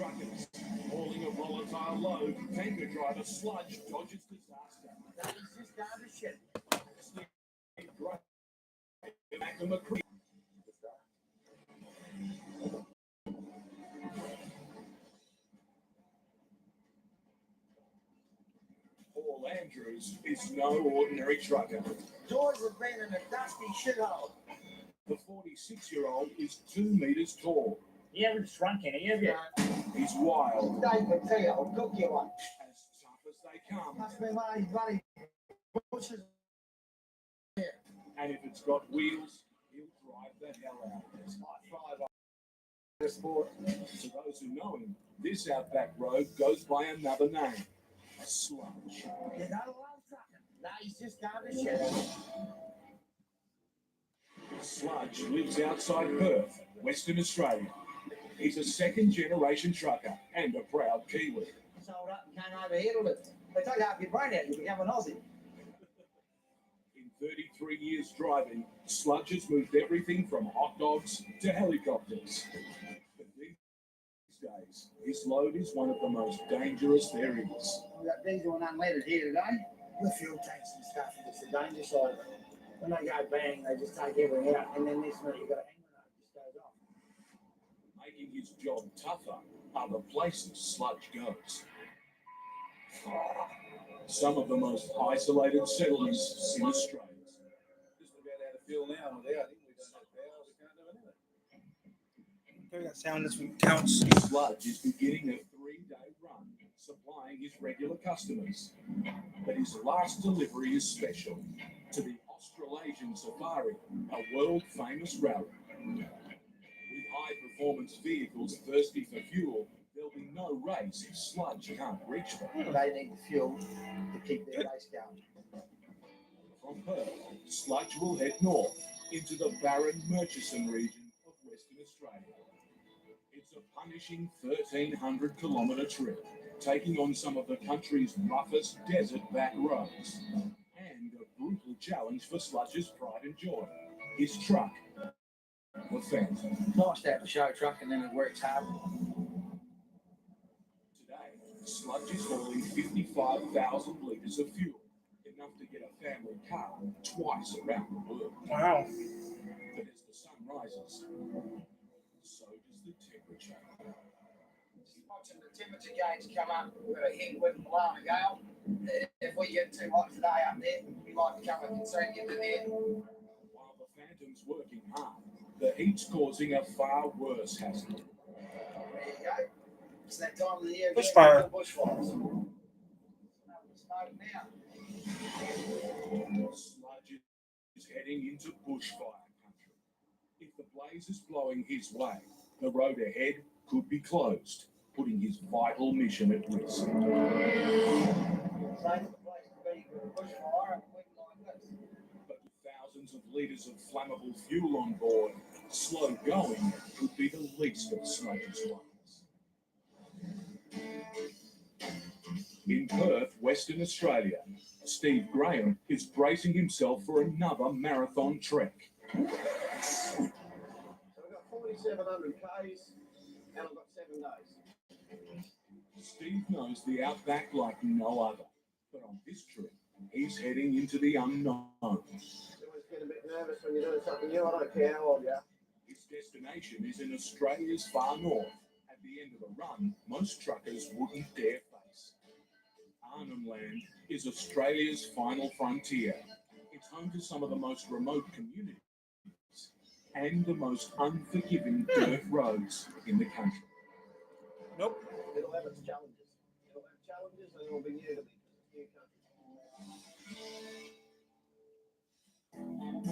Truckers. Hauling a volatile load, tanker driver Sludge dodges disaster. He's just going to shit. Paul Andrews is no ordinary trucker. George has been in a dusty shithole. The 46-year-old is 2 meters tall. You haven't shrunk any, have you? He's wild. Dave can tell you, I'll cook you one. As tough as they come. Must be one of these bloody bushes. And if it's got wheels, he'll drive the hell out of it. It's like 5 on sport. To those who know him, this Outback Road goes by another name, Sludge. You don't love trucking. No, he's just going to shit. Sludge lives outside Perth, Western Australia. He's a second-generation trucker and a proud Kiwi. Sold up and came over here to live. They take half your brain out, you become an Aussie. In 33 years driving, Sludge has moved everything from hot dogs to helicopters. But these days, his load is one of the most dangerous there is. We've got diesel and unleaded here today. The fuel tanks and stuff, it's the danger side of it. When they go bang, they just take everything out, and then this minute you've got a hang grenade, it just goes off. Making his job tougher are the places Sludge goes. Some of the most isolated settlements in Australia. Just about out of fuel now and without him, we don't have power, we can't do anything. Hear that sound, this one counts. Sludge is beginning a 3-day run, supplying his regular customers. But his last delivery is special to the Australasian Safari, a world-famous rally. With high-performance vehicles thirsty for fuel, there'll be no race if Sludge can't reach them. They need the fuel to keep their race going. From Perth, Sludge will head north into the barren Murchison region of Western Australia. It's a punishing 1,300-kilometre trip, taking on some of the country's roughest desert back roads. And a brutal challenge for Sludge's pride and joy. His truck, the Phantom. Nice to have a show truck and then it works hard. Today, Sludge is hauling 55,000 litres of fuel, enough to get a family car twice around the world. Wow. But as the sun rises, so does the temperature. Watching the temperature gauge come up, we've got a hit with blowing a gale. If we get too hot today up there, we might become a concern into there. While the Phantom's working hard, the heat's causing a far worse hassle. There you go. It's that time of the year. Bushfire. Bushfires. Smoke now. Sludge is heading into bushfire country. If the blaze is blowing his way, the road ahead could be closed, putting his vital mission at risk. Same place to be with a bushfire and wind like this. But with thousands of litres of flammable fuel on board, slow going could be the least of Sludge's worries. In Perth, Western Australia, Steve Graham is bracing himself for another marathon trek. So we've got 4,700 Ks and I've got 7 days. Steve knows the Outback like no other, but on this trip, he's heading into the unknown. You always get a bit nervous when you're doing something new, I don't care how old you are. His destination is in Australia's far north. At the end of the run, most truckers wouldn't dare face. Arnhem Land is Australia's final frontier. It's home to some of the most remote communities and the most unforgiving dirt roads in the country. Nope. It'll have its challenges. It'll have challenges and it'll be new to me. New country.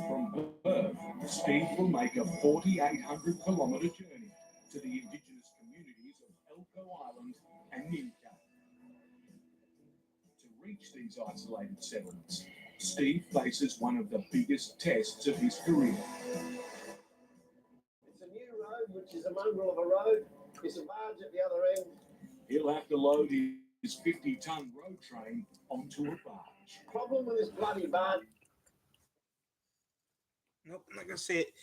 From Perth, Steve will make a 4,800-kilometre journey to the indigenous communities of Elcho Island and Newcastle. To reach these isolated settlements, Steve faces one of the biggest tests of his career. It's a new road, which is a mongrel of a road. There's a barge at the other end. He'll have to load his 50-ton road train onto a barge. Problem with this bloody barge. Nope, I'm not gonna say it.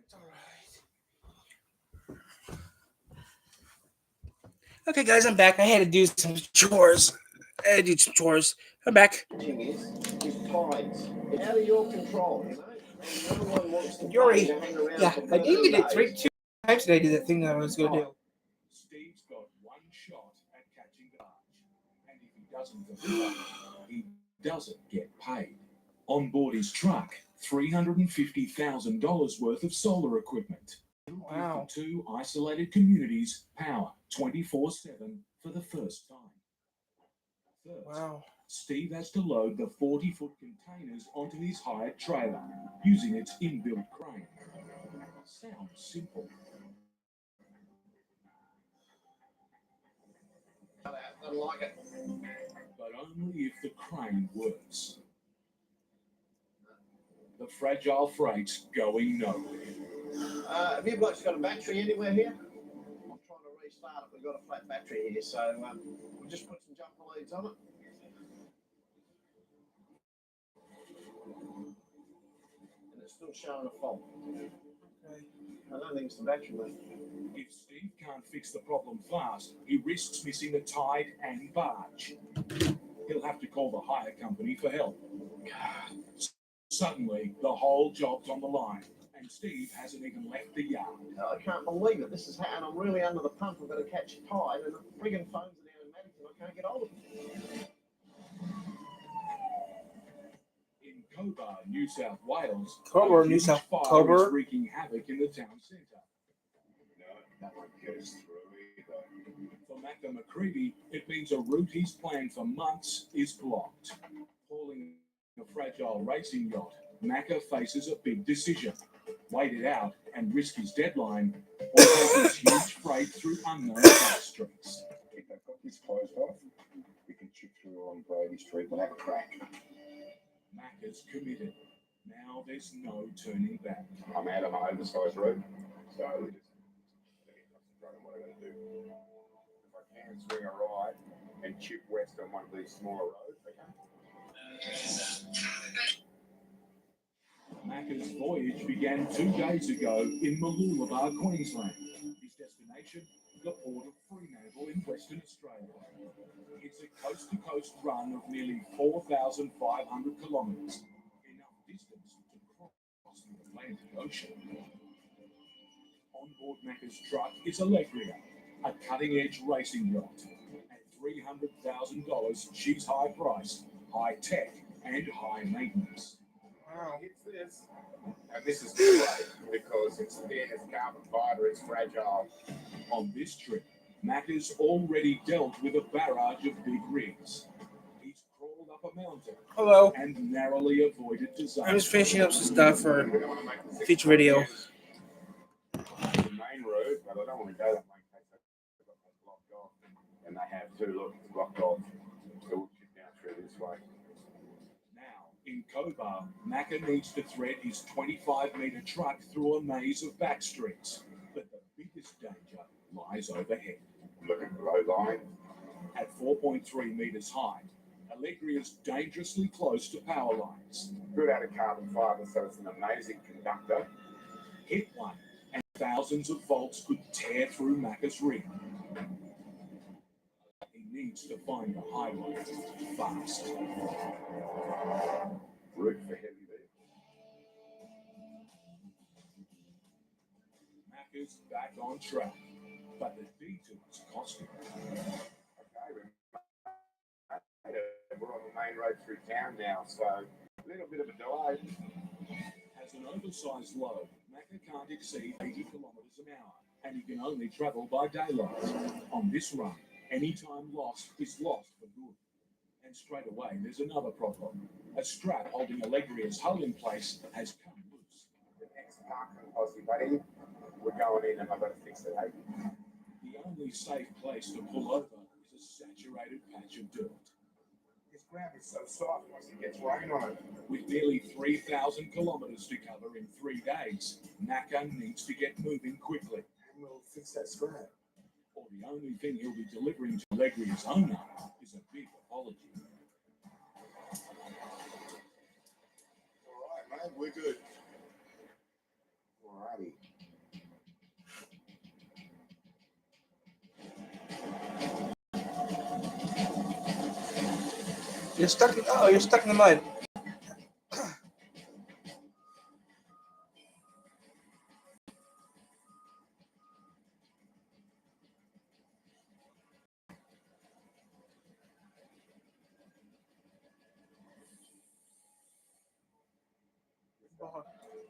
It's all right. Okay, guys, I'm back. I had to do some chores. I'm back. Thing is tides. It's out of your control, you know. And no one wants to Yuri, pay to hang around yeah, for I did it 30 days. 2 times today. I did that thing that I was going to do. Steve's got one shot at catching the barge, and if he doesn't deliver, he doesn't get paid. On board his truck, $350,000 worth of solar equipment. Wow. The two isolated communities power 24/7 for the first time. First, Wow. Steve has to load the 40-foot containers onto his hired trailer using its inbuilt crane. Sounds simple. I like it. But only if the crane works. The fragile freight's going nowhere. Have you blokes got a battery anywhere here? I'm trying to restart it. We've got a flat battery here, so we'll just put some jumper leads on it. And it's still showing a fault. Okay. I don't think it's the battery, mate. If Steve can't fix the problem fast, he risks missing the tide and barge. He'll have to call the hire company for help. Suddenly, the whole job's on the line, and Steve hasn't even left the yard. I can't believe it. This is how, and I'm really under the pump. I've got to catch a tide, and the friggin' phones are down in Maddington. I can't get hold of them. In Cobar, New South Wales, Cobar, a New huge South- fire Cobar? is wreaking havoc in the town centre. No, that won't get us through either. For Macca McCready, it means a route he's planned for months is blocked. Hauling a fragile racing yacht, Macca faces a big decision. Wait it out and risk his deadline, or take his huge freight through unknown back streets. If they've got this closed off, we can chip through on Brady Street and have a crack. Macca's committed. Now there's no turning back. I'm out of my oversized road, so we just running what I'm going to do. If I can swing a right and chip west on one of these smaller roads, Macca's voyage began 2 days ago in Mooloolaba, Queensland. His destination, the port of Fremantle in Western Australia. It's a coast-to-coast run of nearly 4,500 kilometres, enough distance to cross the Atlantic Ocean. On board Macca's truck is Allegria, a cutting-edge racing yacht. At $300,000, she's high-priced, high-tech, and high-maintenance. It's this. And this is great because it's thin, it's carbon fibre, it's fragile. On this trip, Macca's already dealt with a barrage of big rigs. He's crawled up a mountain Hello. and narrowly avoided disaster. I'm just finishing up some stuff for We don't want to make the future video. The main road, but I don't want to go that way in case they've got that blocked off. And they have too, look, it's blocked off. So we'll chip down through this way. Now, in Cobar, Macca needs to thread his 25-metre truck through a maze of back streets. But the biggest danger lies overhead. Look at the low line. At 4.3 metres high, Allegria is dangerously close to power lines. Good out of carbon fibre, so it's an amazing conductor. Hit one, and thousands of volts could tear through Macca's rig. He needs to find the highway fast. Route for heavy vehicles. Macca's back on track, but the detours cost him. Okay, we're on the main road through town now, so a little bit of a delay. Has an oversized load, Macca can't exceed 80 kilometres an hour, and he can only travel by daylight. On this run, any time lost is lost for good. And straight away, there's another problem. A strap holding Allegria's hull in place has come loose. The next parking posse, buddy. We're going in and I've got to fix it, eh? The only safe place to pull over is a saturated patch of dirt. This ground is so soft once it gets rain on it. With nearly 3,000 kilometres to cover in 3 days, Macca needs to get moving quickly. And we'll fix that scrap. Or the only thing he'll be delivering to Allegria's owner is a big apology. All right, mate, we're good. All righty. You're stuck. You're stuck in the mud.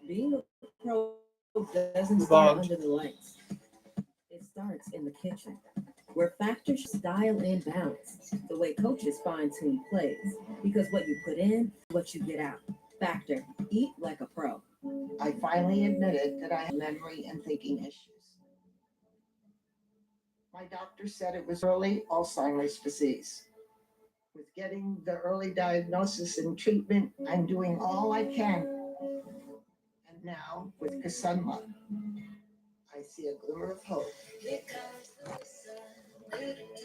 Being a pro doesn't start under the lights. It starts in the kitchen, where factors style and balance, the way coaches fine-tune plays, because what you put in, what you get out. Factor, eat like a pro. I finally admitted that I have memory and thinking issues. My doctor said it was early Alzheimer's disease. With getting the early diagnosis and treatment, I'm doing all I can. And now, with Kasumba, I see a glimmer of hope.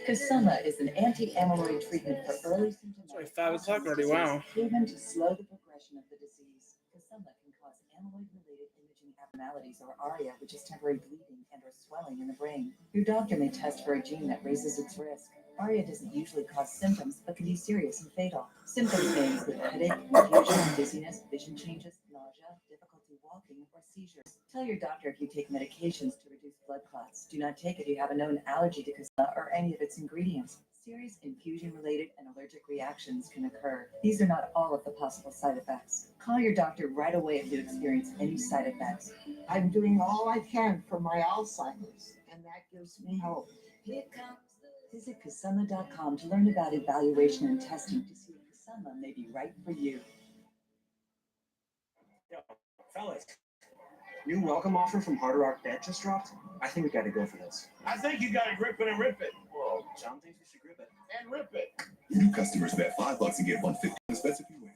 Kasumba is an anti-amyloid treatment for early symptomatic Sorry, 5 o'clock already. Wow. proven to slow the progression of the disease. Kasumba can cause amyloid-related imaging abnormalities, or ARIA, which is temporary bleeding and or swelling in the brain. Your doctor may test for a gene that raises its risk. ARIA doesn't usually cause symptoms, but can be serious and fatal. Symptoms may include headache, confusion, dizziness, vision changes, nausea, difficulty walking, or seizures. Tell your doctor if you take medications to reduce blood clots. Do not take if you have a known allergy to Kasumba or any of its ingredients. Serious infusion-related and allergic reactions can occur. These are not all of the possible side effects. Call your doctor right away if you experience any side effects. I'm doing all I can for my Alzheimer's, and that gives me hope. Visit Kasumba.com to learn about evaluation and testing to see if Kasumba may be right for you. Yo, fellas, new welcome offer from Hard Rock Bet just dropped. I think we got to go for this. I think you gotta grip it and rip it. Whoa, John thinks we should grip it. And rip it. New customers bet $5 and get $150 bets if you win.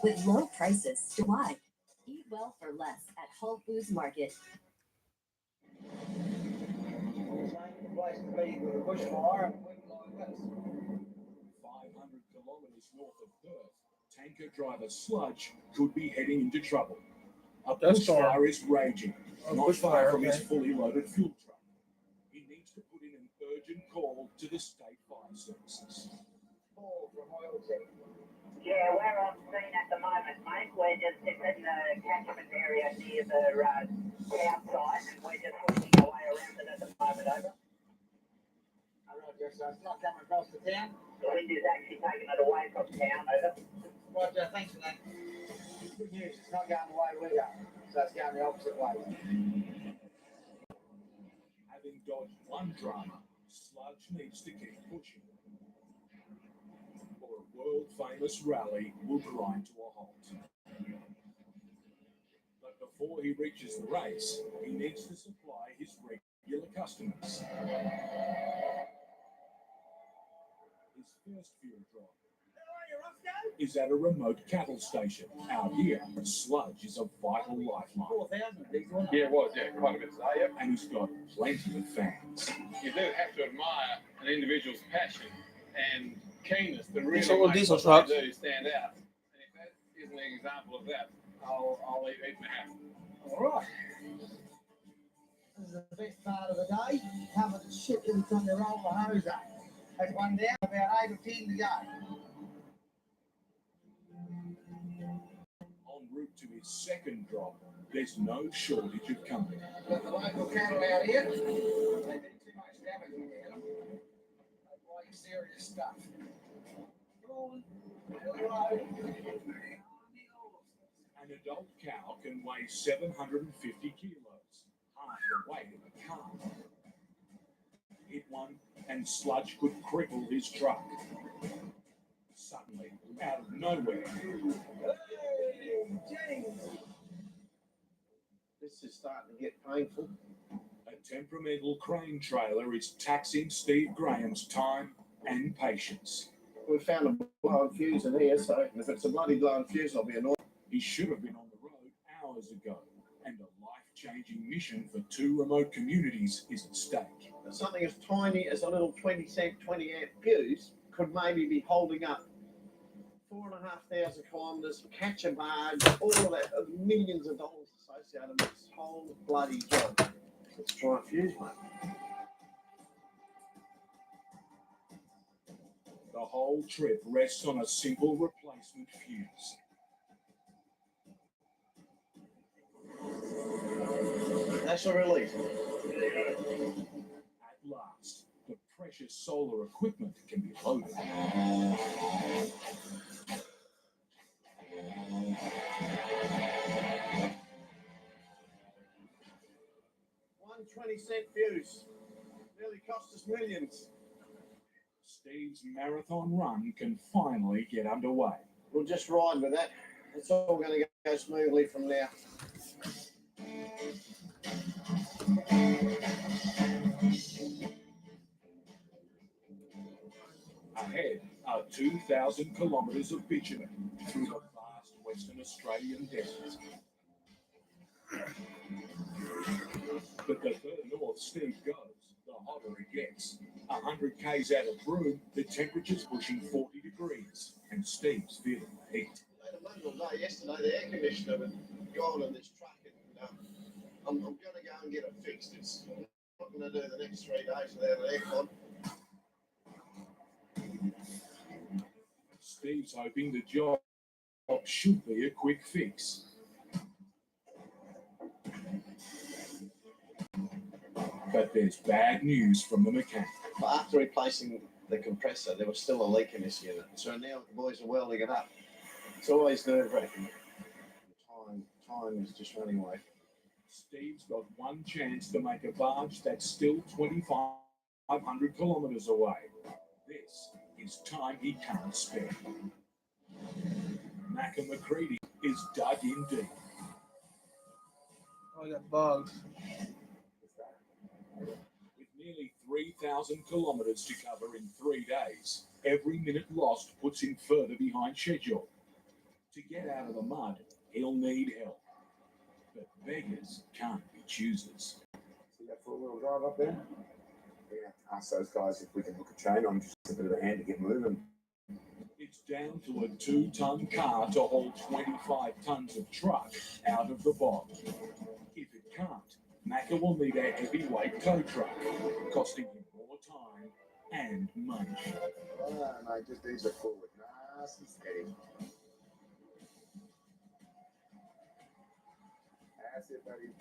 With low prices, why? Eat well for less at Whole Foods Market. Place to be with a bushfire and wind like this. kilometres north of Perth, tanker driver Sludge could be heading into trouble. A Dust storm. bushfire is raging, Oh, not far bushfire, from his okay. fully loaded fuel truck. He needs to put in an urgent call to the state fire services. Paul from Oilton. Yeah, we're on scene at the moment, mate. We're just in the catchment area near the campsite, and we're just working our way around it at the moment, over. Roger, so it's not coming across the town? The wind is actually taking it away from town, over. Roger, thanks for that. Good news, it's not going the way we're going, so it's going the opposite way. Having dodged one drama, Sludge needs to keep pushing, or a world-famous rally will grind to a halt. But before he reaches the race, he needs to supply his regular customers. His first fuel drop is at a remote cattle station. Out here, Sludge is a vital lifeline. 4,000 big one. Yeah, it was, yeah, quite a bit today, yep. And he's got plenty of fans. You do have to admire an individual's passion and keenness to really Diesel- make diesel what trucks. they do stand out. And if that isn't an example of that, I'll eat my hat. All right. This is the best part of the day. Covered the shit every time they roll the hose up. That's one down, about 8 or 10 to go. En route to his second drop, there's no shortage of company. Got the local cattle out here. They did too much damage in here. They play serious stuff. An adult cow can weigh 750 kilos, half the weight of a calf. Hit one, and Sludge could cripple his truck. Suddenly, out of nowhere, This is starting to get painful. a temperamental crane trailer is taxing Steve Graham's time and patience. We found a blown fuse in here, so if it's a bloody blown fuse, I'll be annoyed. He should have been on the road hours ago, and a life-changing mission for two remote communities is at stake. Something as tiny as a little 20 amp fuse could maybe be holding up 4,500 kilometres, catch a barge, all of that, millions of dollars associated with this whole bloody job. Let's try a fuse, mate. The whole trip rests on a simple replacement fuse. That's a relief. At last, the precious solar equipment can be loaded. 120-cent fuse. Nearly cost us millions. Steve's marathon run can finally get underway. We'll just ride with that. It's all going to go smoothly from now. Ahead are 2,000 kilometres of bitumen through the vast Western Australian desert. But the further north Steve goes, the hotter it gets. 100 k's out of Broome, the temperature's pushing 40 degrees, and Steve's feeling the heat. I had a wonderful day yesterday. The air conditioner was gone in this truck, and I'm going to go and get it fixed. It's not going to do the next 3 days without an aircon. Steve's hoping the job should be a quick fix. But there's bad news from the mechanic. But after replacing the compressor, there was still a leak in this unit. So now the boys are welding it up. It's always nerve-wracking. Time is just running away. Steve's got one chance to make a barge that's still 2,500 kilometres away. This is time he can't spare. Mac and McCready is dug in deep. Oh, I got bugs. With nearly 3,000 kilometres to cover in 3 days, every minute lost puts him further behind schedule. To get out of the mud, he'll need help. But beggars can't be choosers. See that four-wheel drive up there? Yeah, ask those guys if we can hook a chain on, just a bit of a hand to get moving. It's It's down to a 2-ton car to haul 25 tons of truck out of the bog. If it can't, Macca will need a heavyweight tow truck, costing him more time and money. Oh, mate, just ease it forward. Nice and steady. That's it, buddy.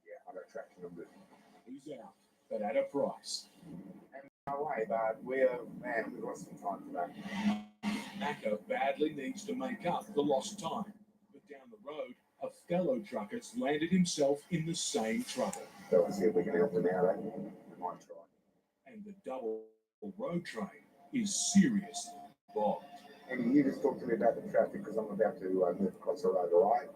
Yeah, I got traction on this. He's out, but at a price. No way, but we've got some time today. Macca badly needs to make up the lost time, but down the road, a fellow trucker's landed himself in the same trouble. So we'll see if we can help him out, eh? We might try. And the double road train is seriously bogged. And you just talk to me about the traffic because I'm about to move across the road, all right?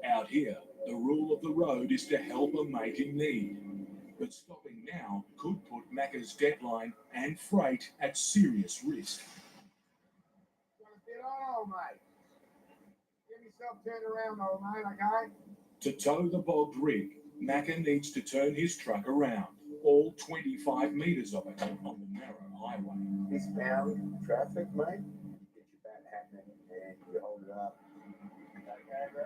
Out here, the rule of the road is to help a mate in need. But stopping now could put Macca's deadline and freight at serious risk. Want to get on, old mate? Get yourself turned around, old mate, okay? To tow the bogged rig, Macca needs to turn his truck around, all 25 metres of it, on the narrow highway. Eastbound traffic, mate. Get your bat happening and you hold it up. Okay, bro?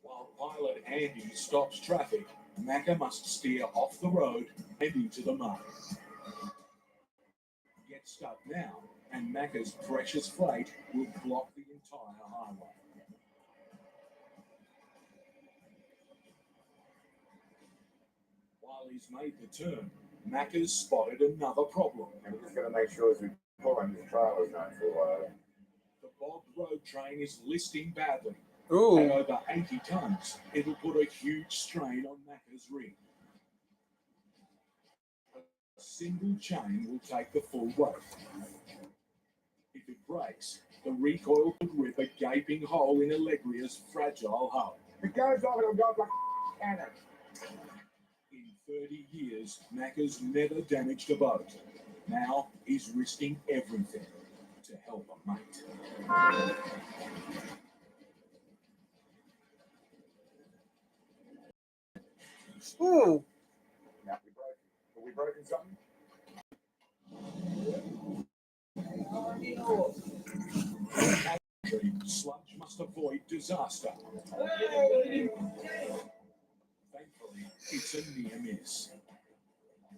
While pilot Andy stops traffic, Macca must steer off the road and into the mud. Get stuck now, and Macca's precious freight will block the entire highway. While he's made the turn, Macca's spotted another problem. And we're just going to make sure as we pull in this trailer's not for The bogged road train is listing badly. Ooh. At over 80 tons, it'll put a huge strain on Macca's rig. A single chain will take the full weight. If it breaks, the recoil could rip a gaping hole in Allegria's fragile hull. If it goes off, it'll go like a cannon. In 30 years, Macca's never damaged a boat. Now he's risking everything to help a mate. Ooh. Now we broken. Have we broken something? Sludge must avoid disaster. Thankfully, it's a near miss.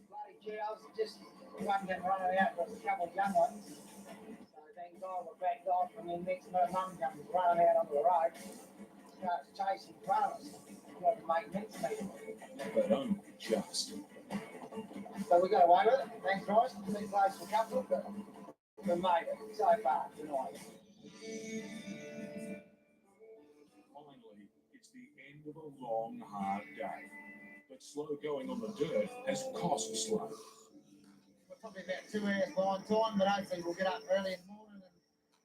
Bloody cows, just one getting running out with a couple of young ones. So then guy were backed off, and then next my mum comes running out on the road, starts chasing trailers. Got to make mincemeat. But only just. So we got away with it. Thanks, guys. Been close for a couple, but we made it so far tonight. Finally, it's the end of a long, hard day. But slow going on the dirt has cost Slow. We're probably about 2 hours behind time, but hopefully we'll get up early in the morning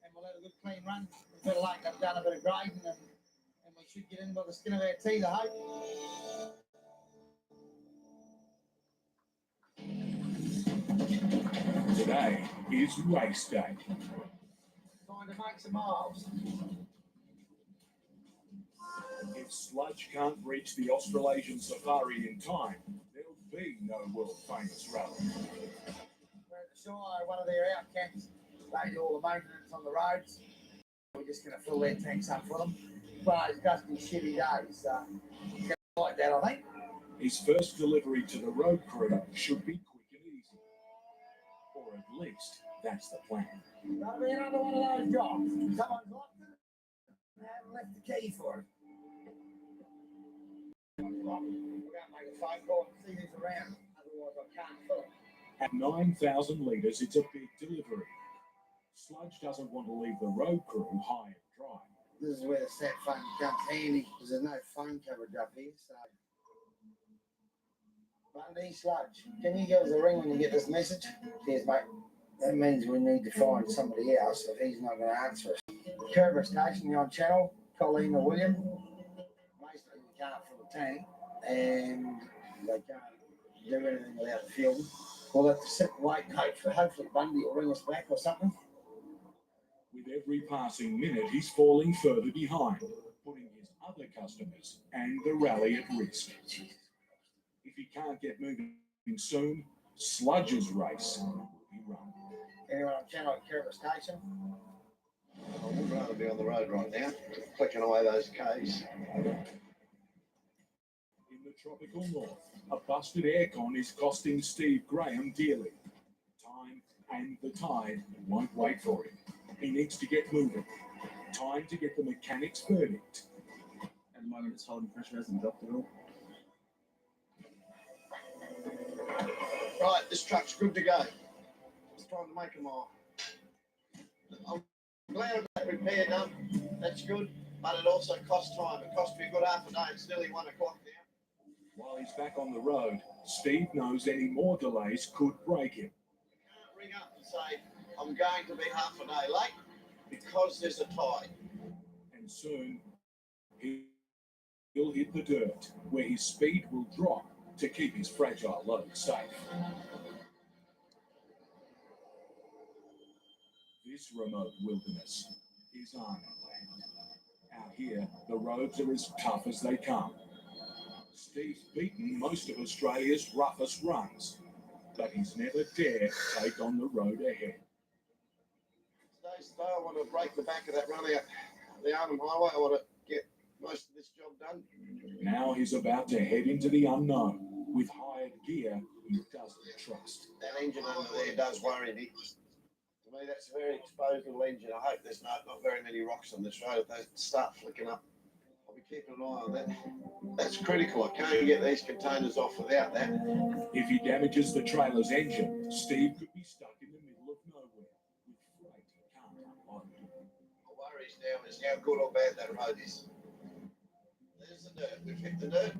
and we'll have a good clean run. We've got a lake up, done a bit of grading, and we should get in by the skin of our teeth, I hope. Today is race day. Trying to make some miles. If Sludge can't reach the Australasian safari in time, there'll be no world famous rally. We're at the Shire, one of their out camps. They do all the maintenance on the roads. We're just going to fill their tanks up for them. But it's dusty, shitty days, so it's going to like that, I think. His first delivery to the road crew should be quick and easy. Or at least, that's the plan. That'll be another one of those jobs. Someone's locked it and haven't left the key for it. We're going to make a phone call and see who's around. Otherwise, I can't fill it. At 9,000 litres, it's a big delivery. Sludge doesn't want to leave the road crew high and dry. This is where the sat phone comes handy because there's no phone coverage up here. So, Bundy, Sludge, can you give us a ring when you get this message? Cheers, mate. That means we need to find somebody else if he's not going to answer us. Kerber Station, you're on channel. Colleen or William. Basically, we can't fill the tank and they can't do anything without fuel. We'll have to sit and wait, hope for hopefully Bundy will ring us back or something. With every passing minute, he's falling further behind, putting his other customers and the rally at risk. If he can't get moving soon, Sludge's race will be run. Anyone on Channel Kiribati Station? I would rather be on the road right now, clicking away those Ks. In the tropical north, a busted aircon is costing Steve Graham dearly. Time and the tide won't wait for him. He needs to get moving. Time to get the mechanic's verdict. At the moment, its holding pressure hasn't dropped at all. Right, this truck's good to go. It's time to make them off. I'm glad I got repair done. That's good, but it also costs time. It cost me a good half a day. It's nearly 1 o'clock now. While he's back on the road, Steve knows any more delays could break him. I can't ring up and say I'm going to be half a day late because there's a tide. And soon, he'll hit the dirt, where his speed will drop to keep his fragile load safe. This remote wilderness is Arnhem Land. Out here, the roads are as tough as they come. Steve's beaten most of Australia's roughest runs, but he's never dared take on the road ahead. Today's day, I want to break the back of that run out the Arnhem Highway. I want to get most of this job done. Now he's about to head into the unknown with hired gear he doesn't trust. That engine under there does worry me. To me, that's a very exposed little engine. I hope there's not very many rocks on this road. If they start flicking up, I'll be keeping an eye on that. That's critical. I can't get these containers off without that. If he damages the trailer's engine, Steve could be stuck in the middle of nowhere with freight he can't unload. My worries now is how good or bad that road is. There's the dirt. We've hit the dirt.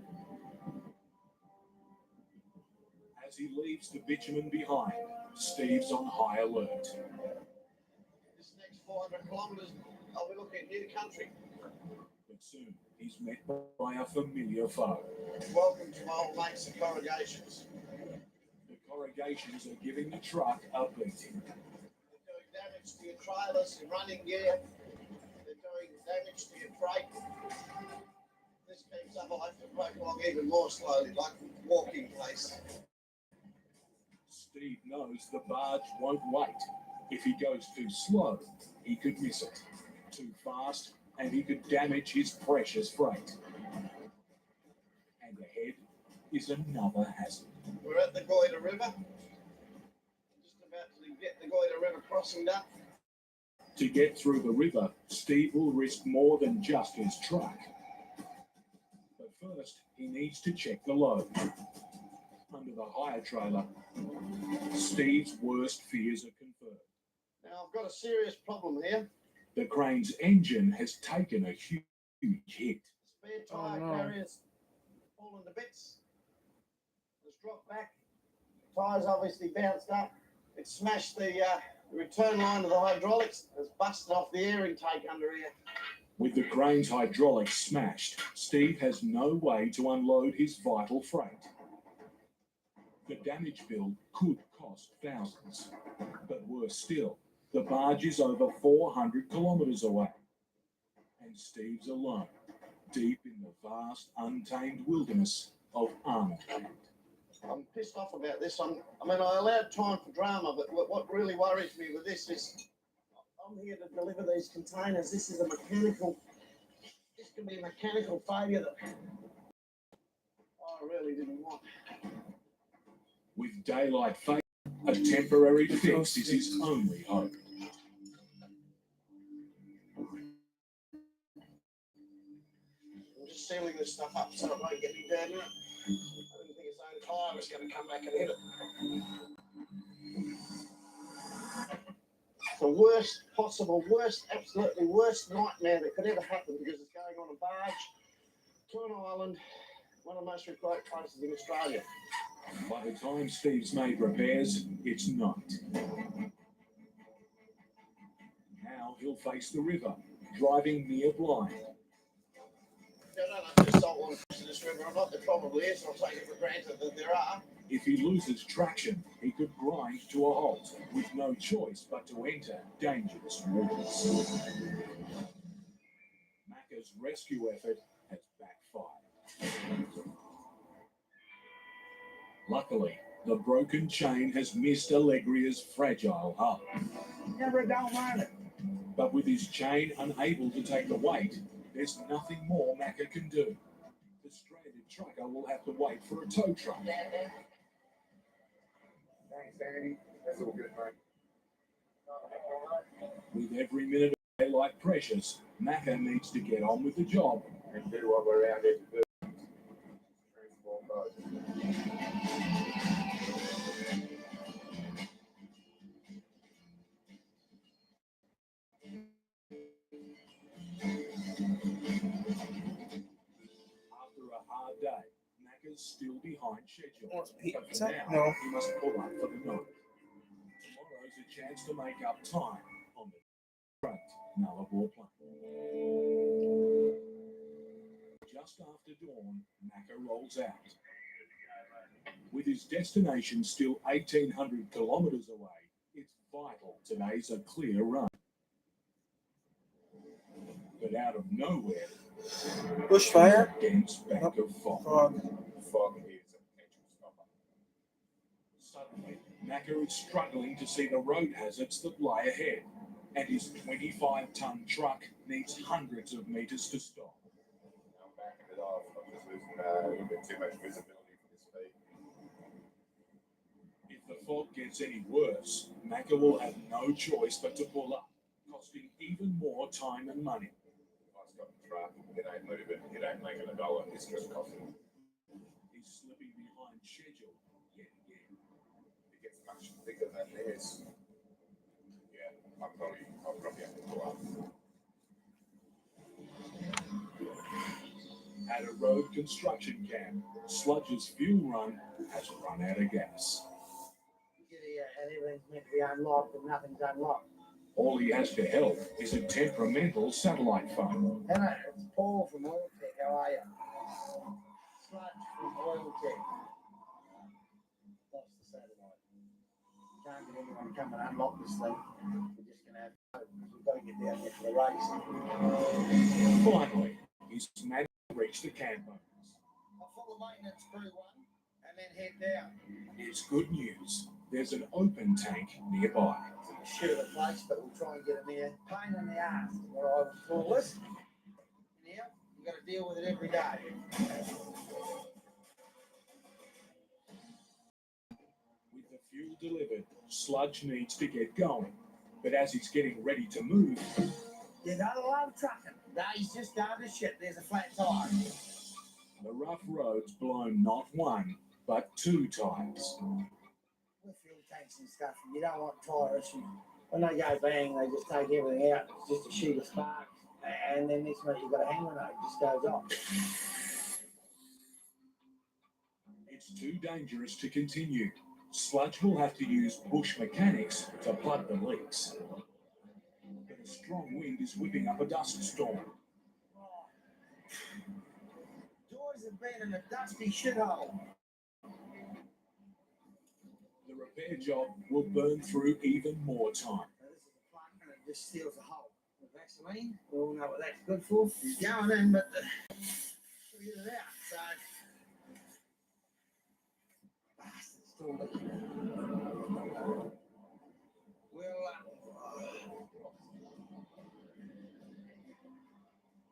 As he leaves the bitumen behind, Steve's on high alert. This next 400 kilometres, I'll be looking at new country. But soon, he's met by a familiar foe. Welcome to my old mates, the corrugations. The corrugations are giving the truck a beating. They're doing damage to your trailers, your running gear. They're doing damage to your freight. This keeps up, I'll have to break along even more slowly, like walking pace. Steve knows the barge won't wait. If he goes too slow, he could miss it. Too fast, and he could damage his precious freight. And ahead is another hazard. We're at the Goyder River. Just about to get the Goyder River crossing done. To get through the river, Steve will risk more than just his truck. But first, he needs to check the load. Under the hire trailer, Steve's worst fears are confirmed. Now, I've got a serious problem here. The crane's engine has taken a huge hit. Spare tyre carrier's fallen to bits. It's dropped back. Tyres obviously bounced up. It smashed the return line of the hydraulics. It's busted off the air intake under here. With the crane's hydraulics smashed, Steve has no way to unload his vital freight. The damage bill could cost thousands. But worse still, the barge is over 400 kilometres away. And Steve's alone, deep in the vast, untamed wilderness of Arnhem Land. I'm pissed off about this. I allowed time for drama, but what really worries me with this is I'm here to deliver these containers. This can be a mechanical failure that I really didn't want. With daylight fading, a temporary fix is his only hope. I'm just sealing this stuff up so it won't get me down there. I didn't think his own tyre was going to come back and hit it. The worst possible, absolutely worst nightmare that could ever happen because it's going on a barge to an island, one of the most remote places in Australia. By the time Steve's made repairs, it's night. Now he'll face the river, driving near blind. I don't know if there's saltwater fish in this river or not. There probably is. I'll take it for granted that there are. If he loses traction, he could grind to a halt with no choice but to enter dangerous waters. Macca's rescue effort has backfired. Luckily, the broken chain has missed Allegria's fragile hull. Never don't mind it. But with his chain unable to take the weight, there's nothing more Macca can do. The stranded trucker will have to wait for a tow truck. Thanks, Andy. That's all good, mate. With every minute of daylight precious, Macca needs to get on with the job. And do what we're out here to do. Transform boats. After a hard day, Macca's still behind schedule. What's But for now, No. he must pull up for the night. Tomorrow's a chance to make up time on the front Nullarbor Plain. Just after dawn, Macca rolls out. With his destination still 1,800 kilometres away, it's vital today's a clear run. But out of nowhere, Bushfire? a dense bank of fog. Fog is a potential stopper. Suddenly, Macca is struggling to see the road hazards that lie ahead, and his 25-ton truck needs hundreds of metres to stop. I'm backing it off. I'm just losing a little bit too much visibility for the speed. If the fog gets any worse, Macca will have no choice but to pull up, costing even more time and money. If I stop the truck, it ain't moving, it ain't making a dollar, it's just costing. He's slipping behind schedule yet again. It gets much thicker than this. Yeah, I'll probably have to pull up. At a road construction camp, Sludge's fuel run has run out of gas. Get here and everything's meant to be unlocked and nothing's unlocked. All he has to help is a temperamental satellite phone. Hello, it's Paul from Oil Tech. How are you? Sludge from Oil Tech. Lost the satellite. Can't get anyone to come and unlock this thing. We're just going to have to, we've got to get down there for the race. Finally, he's managed to reach the camp owners. I'll follow maintenance crew one and then head down. It's good news. There's an open tank nearby. It's a shit of a place, but we'll try and get them there. Pain in the ass is what I would call this. And yeah, you've got to deal with it every day. With the fuel delivered, Sludge needs to get going. But as he's getting ready to move, You gotta love trucking. Day's just going to shit. There's a flat tire. the rough road's blown not one, but two times. With fuel tanks and stuff, and you don't want tire issues. When they go bang, they just take everything out. It's just a sheet of sparks. And then next minute you've got a hand grenade, it just goes off. It's too dangerous to continue. Sludge will have to use bush mechanics to plug the leaks. But a strong wind is whipping up a dust storm. Joys have been in a dusty shithole. The repair job will burn through even more time. Now, this is a plug and it just seals the hole. With Vaseline, we all know what that's good for. He's going in, but we get it out. So, bastard's still leaking.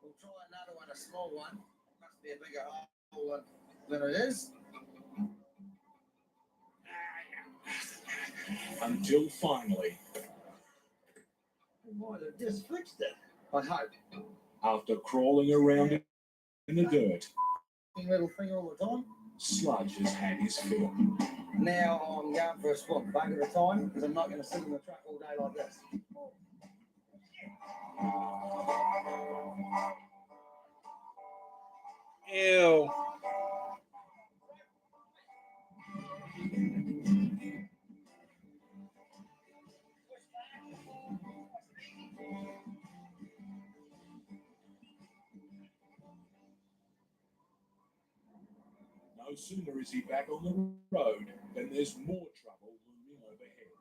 We'll try another one, a small one. Must be a bigger hole than it is. Until finally, We might have just fixed it. I hope. after crawling around in the dirt, Little thing all the time. Sludge has had his fill. Now I'm going for a swim, bug at a time, because I'm not going to sit in the truck all day like this. Ew. No sooner is he back on the road than there's more trouble looming overhead.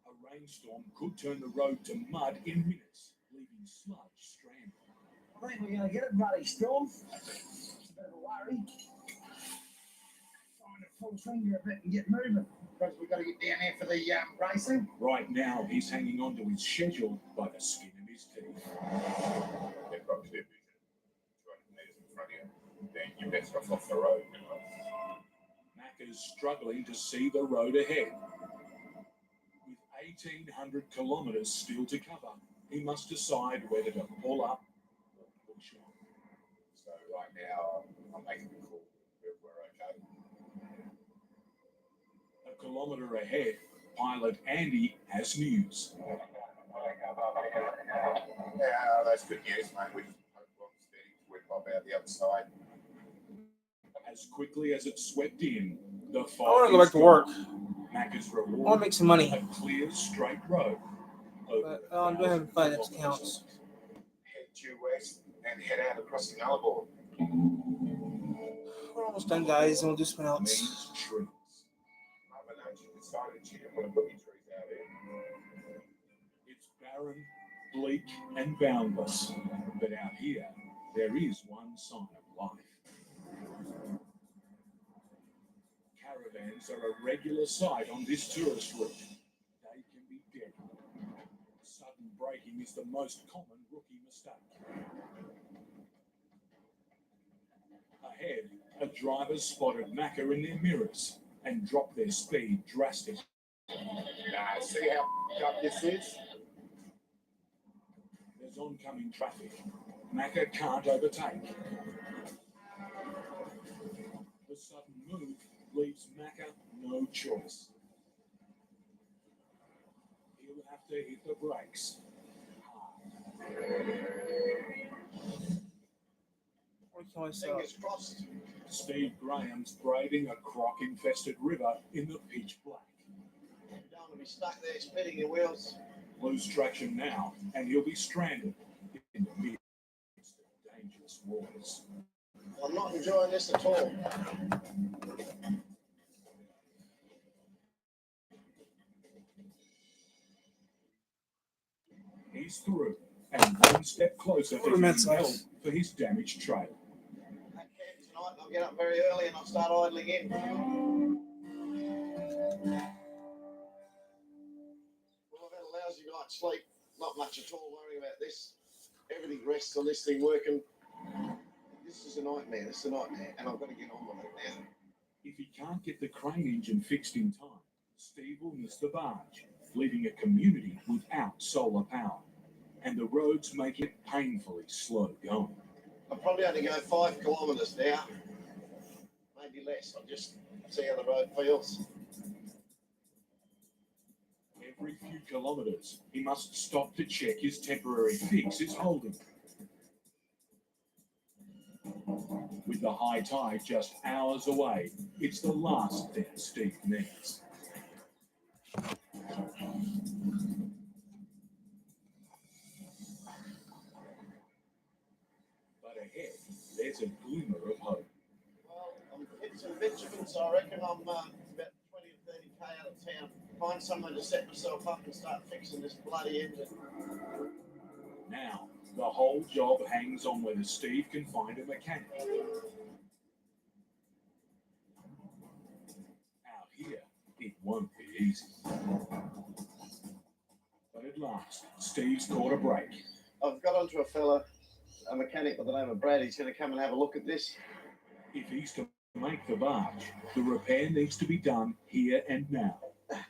A rainstorm could turn the road to mud in minutes, leaving sludge stranded. I think we're going to get it, buddy. Storm. It's a bit of a worry. Find a full finger a bit and get moving. Because we've got to get down there for the racing. Right now, he's hanging on to his schedule by the skin of his teeth. They've got clear vision. 200 metres in front of you. Then you're best off the road. Macca's struggling to see the road ahead. With 1,800 kilometres still to cover, he must decide whether to pull up or push on. So right now, I'm making the call. We're okay. A kilometre ahead, pilot Andy has news. Yeah, that's good news, mate. We just hope we're steady to whip up out the other side. As quickly as it swept in, the fog I want to go back to work. Macca's I want to reward make some money. a clear, straight road. But I'm doing have finance accounts. Head due west and head out across the Nullarbor. We're almost done, guys, and we'll do something else. Means trees. Mother Nature decided she didn't want to put any trees out here. It's barren, bleak, and boundless. But out here, there is one sign of life. Caravans are a regular sight on this tourist route. They can be deadly. Sudden braking is the most common rookie mistake. Ahead, a driver spotted Macca in their mirrors and dropped their speed drastically. See how up this is? There's oncoming traffic. Macca can't overtake. The sudden move leaves Macca no choice. He'll have to hit the brakes. Fingers crossed. Steve Graham's braving a croc-infested river in the pitch black. You don't want to be stuck there spinning your wheels. Lose traction now, and he'll be stranded in the midst of dangerous waters. I'm not enjoying this at all. He's through, and one step closer to getting help for his damaged trailer. I camp tonight and I'll get up very early and I'll start idling in. Well, I've had a lousy night's sleep. Not much at all worrying about this. Everything rests on this thing working. This is a nightmare. It's a nightmare. And I've got to get on with it now. If he can't get the crane engine fixed in time, Steve will miss the barge, leaving a community without solar power. And the roads make it painfully slow going. I'll probably only go 5 kilometres now. Maybe less. I'll just see how the road feels. Every few kilometres, he must stop to check his temporary fix is holding. With the high tide just hours away, it's the last thing Steve needs. But ahead, there's a glimmer of hope. Well, I'm hitting some bitumen, so I reckon I'm about 20 or 30k out of town. Find somewhere to set myself up and start fixing this bloody engine. Now, the whole job hangs on whether Steve can find a mechanic. Out here, it won't be easy. But at last, Steve's caught a break. I've got onto a fella, a mechanic by the name of Brad. He's going to come and have a look at this. If he's to make the barge, the repair needs to be done here and now.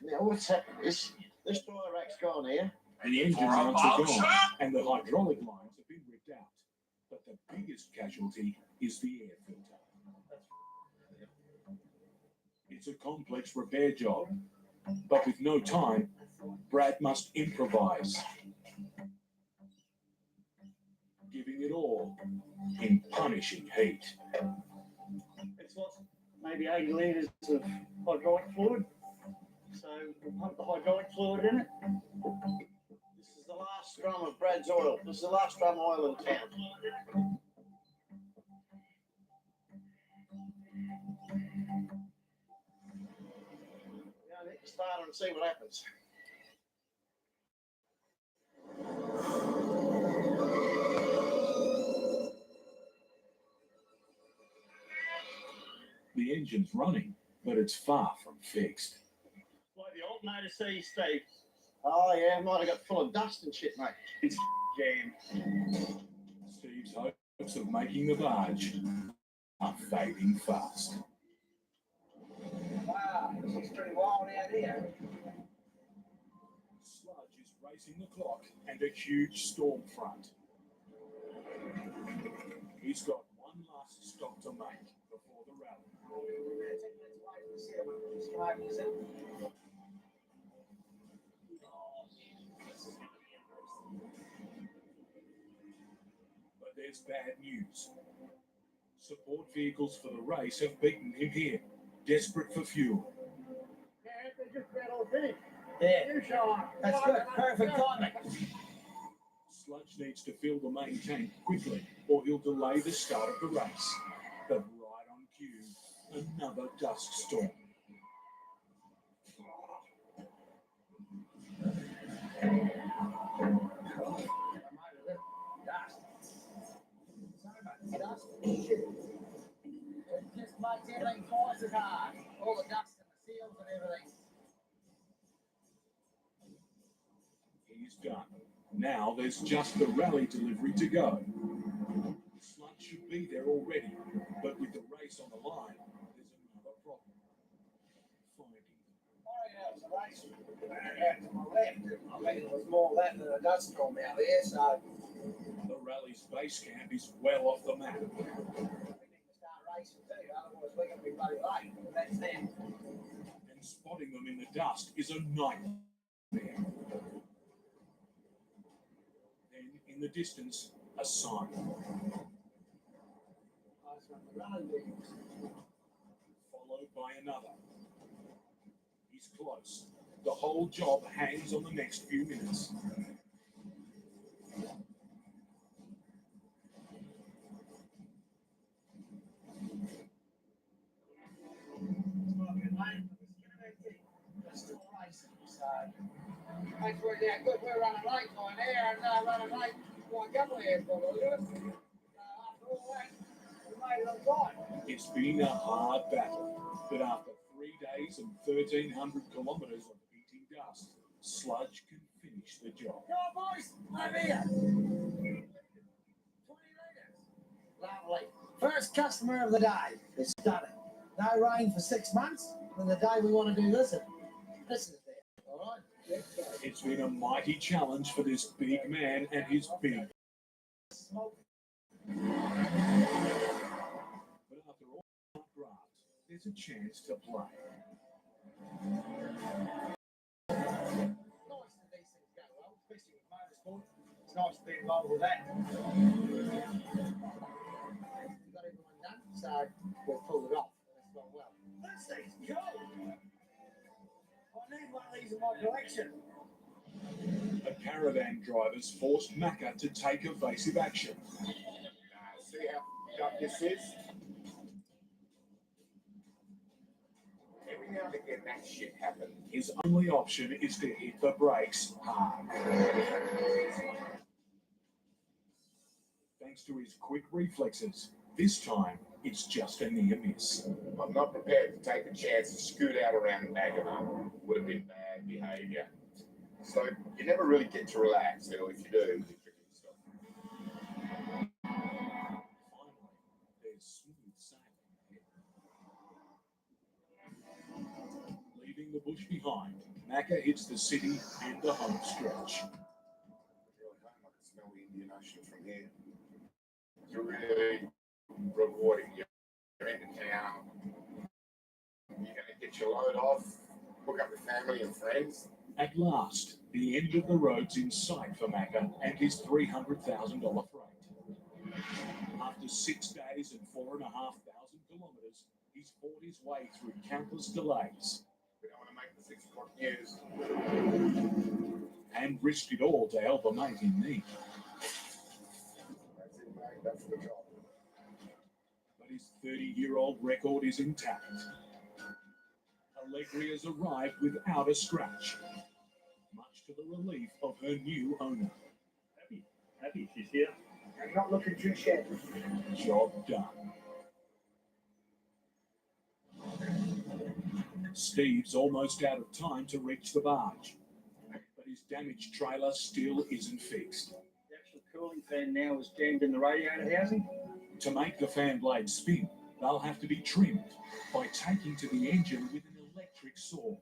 Now, what's happened? This tire rack's gone here. And the engine mounts are gone, and the hydraulic lines have been ripped out. But the biggest casualty is the air filter. It's a complex repair job, but with no time, Brad must improvise, giving it all in punishing heat. It's lost maybe 80 litres of hydraulic fluid. So we'll pump the hydraulic fluid in it. This is the last drum of Brad's oil. This is the last drum of oil in town. starter and see what happens. The engine's running, but it's far from fixed. Like the alternator C, Steve. Oh yeah, might have got full of dust and shit, mate. It's jammed. Steve's hopes of making the barge are fading fast. Wow, this is pretty wild out here. Sludge is racing the clock and a huge storm front. He's got one last stop to make before the rally. But there's bad news. Support vehicles for the race have beaten him here, desperate for fuel. Yeah, they just about all finished. Yeah, You show up. that's good. Perfect timing. Sludge needs to fill the main tank quickly, or he'll delay the start of the race. But right on cue, another dust storm. Dust. It just makes everything twice as hard. All the dust and the seals and everything. He's done. Now there's just the rally delivery to go. Sludge should be there already, but with the race on the line, there's another problem. Finding them. I reckon it was a race out to my left. I reckon it was more that than a dust storm out there, so The rally's base camp is well off the map. we need to start racing too, otherwise we're going to be bloody late. That's them. And spotting them in the dust is a nightmare. Then, in the distance, a sign. That's when the rally begins. Followed by another. He's close. The whole job hangs on the next few minutes. Makes work out good. We're running late by an hour and running late by a couple of hours probably. After all that, we made it on time. It's been a hard battle, but after 3 days and 1,300 kilometres of beating dust, Sludge can finish the job. Come on, boys, over here. 20 litres. Lovely. First customer of the day. It's stunning. No rain for 6 months. Then the day we want to do this, this is there. All right. Let's go. It's been a mighty challenge for this big man and his big. Smoke. But after all that graft, there's a chance to play. Nice that these things go well, especially with motorsport. It's nice to be involved with that. We got everyone done, so we've pulled it off. That's gone well. This thing's cool. I need one of these in my collection. The caravan drivers forced Macca to take evasive action. See how tough this is? Every now and again that shit happens. His only option is to hit the brakes hard. Thanks to his quick reflexes, this time it's just a near miss. I'm not prepared to take the chance to scoot out around Magadon. Would have been bad behaviour. So you never really get to relax, or if you do, it's tricky stuff. Finally, there's smooth sailing. Leaving the bush behind, Macca hits the city and the home stretch. I can smell the Indian Ocean from here. It's really rewarding. You're into town. You're going to get your load off, hook up with family and friends. At last, the end of the road's in sight for Macca and his $300,000 freight. After 6 days and 4,500 kilometres, he's fought his way through countless delays. We don't want to make the 6 o'clock news. And risked it all to help a mate in need. That's it, mate. That's the job. But his 30-year-old record is intact. Allegria's arrived without a scratch, much to the relief of her new owner. Happy she's here. I'm not looking too shabby. Job done. Steve's almost out of time to reach the barge, but his damaged trailer still isn't fixed. The actual cooling fan now is jammed in the radiator housing. To make the fan blade spin, they'll have to be trimmed by taking to the engine with an electric saw.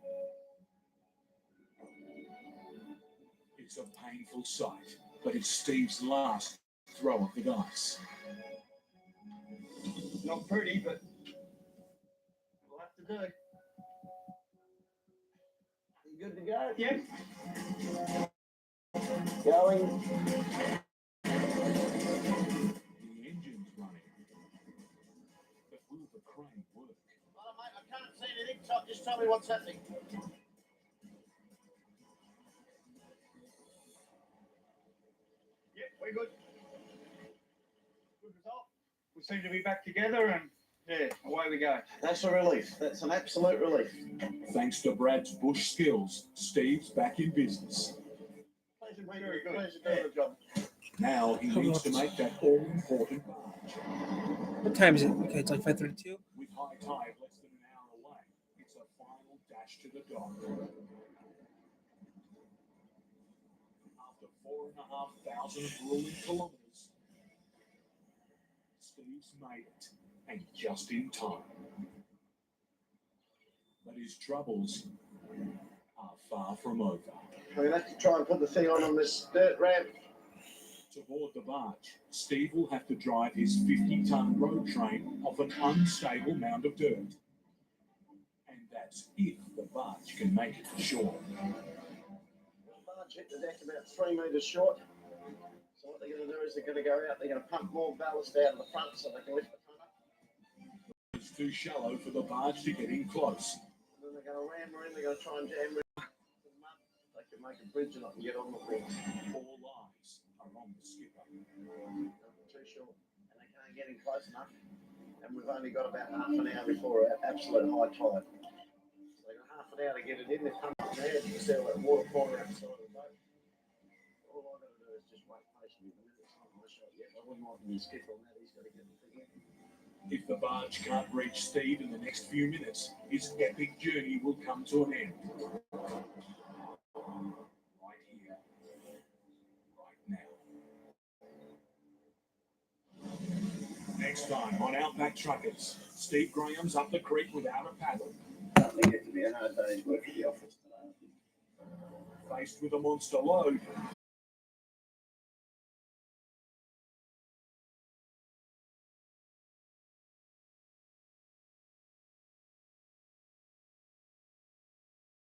It's a painful sight, but it's Steve's last throw of the dice. Not pretty, but we'll have to do. You good to go? Yeah. Going. The engine's running. But will the crane work? Well, mate, I can't see anything. Just tell me what's happening. Yep, we're good. Good result. We seem to be back together and yeah, away we go. That's a relief. That's an absolute relief. Thanks to Brad's bush skills, Steve's back in business. Pleasure, mate. Very good. Pleasure doing the job. Now he needs to make that all-important barge. What time is it? Okay, it's like 5:32. With high tide less than an hour away, it's a final dash to the dock. After 4,500 grueling kilometers, Steve's made it, and just in time. But his troubles are far from over. We're going to have to try and put the thing on this dirt ramp. To board the barge, Steve will have to drive his 50-ton road train off an unstable mound of dirt. And that's if the barge can make it to shore. The barge hit the deck about 3 metres short. So what they're going to do is they're going to go out, they're going to pump more ballast out of the front so they can lift the front up. It's too shallow for the barge to get in close. And then they're going to ram her in, they're going to try and jam her in the mud. They can make a bridge and I can get on the thing. All eyes are on the skipper. Too short. And they can't get in close enough. And we've only got about half an hour before our absolute high tide. So they've got half an hour to get it in. They're pumping it there. You can see all that water pouring out the side of the boat. All I've got to do is just wait patiently a minute. It's not my shot yet. I wouldn't like to be skipper on that. He's got to get the thing in. If the barge can't reach Steve in the next few minutes, his epic journey will come to an end. Right here. Right now. Next time on Outback Truckers, Steve Graham's up the creek without a paddle. Doesn't get to be a hard day's work at the office today. Faced with a monster load,